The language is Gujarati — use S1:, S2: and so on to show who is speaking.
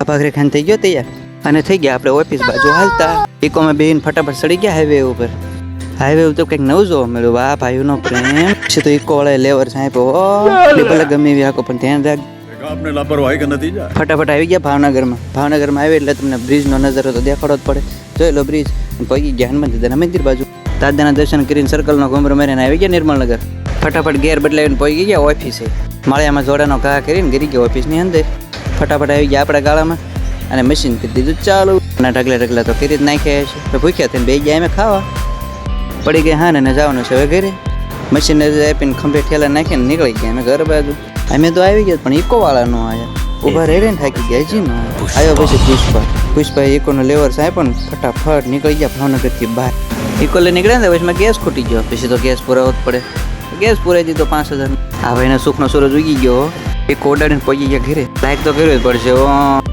S1: ભાખરી ખાન થઈ ગયો તૈયાર અને થઈ ગયા આપણે ઓફિસ બાજુ હાલતા ઇકોમાં બેહીને ફટાફટ ચડી ગયા હાઈવે ઉપર તો કંઈક નવું જોવા મળ્યું. વાહ ભાઈઓનો પ્રેમ છે તો ઇકો વાળા લેવર સાહેબ ભલે ગમે એવી આખો પણ ધ્યાન રાખ.
S2: आपने लापरवाही का नतीजा
S1: ફટાફટ આવી ગયા ભાવનગરમાં આવી એટલે તમને બ્રિજનો નજારો તો દેખાડો જ પડે. જોઈ લો બ્રિજ. પગી ગયા હનુમાન દાદાના મંદિર બાજુ દાદાના દર્શન કરીને સર્કલનો ઘૂમરો મારીને આવી ગયા નિર્મલનગર. ફટાફટ ગેર બદલાવીને પહોંચી ગયા ઓફિસે. માળિયામાં જોડાનો ઘા કરીને ગરી ગયા ઓફિસની અંદર. ફટાફટ આવી ગયા આપણા ગાળામાં અને મશીન કરી દીધું ચાલુ અને ઢગલા તો કરી જ નાખ્યા છે. તો ભૂખ્યા થઈને બે ગયા અમે ખાવા પડી ગયા. હા ને જવાનું છે હવે ઘરે. મશીન આપીને ખંભે ઠેલા નાખીને નીકળી ગયા અમે ઘર બાજુ. અમે તો આવી ગયા પણ ઇકો વાળા નો આવ્યા. ઊભા રહી ને થાકી ગયા હજી નો આવ્યો. પછી પુષ્પા ઇકોનો લેવર સાહેબ પણ ફટાફટ નીકળી ગયા ભાવનગરથી બહાર. ઇકો લઈ નીકળ્યા ને પછી ગેસ ખૂટી ગયો. પછી તો ગેસ પુરાવો જ પડે. ગેસ પુરાઈ દીધો 5000. આ ભાઈને સુખનો સૂરજ ઉગી ગયો. ઇકો ઉડાડીને પહોંચી ગયા ઘરે. લાઈક તો કરવી જ પડશે.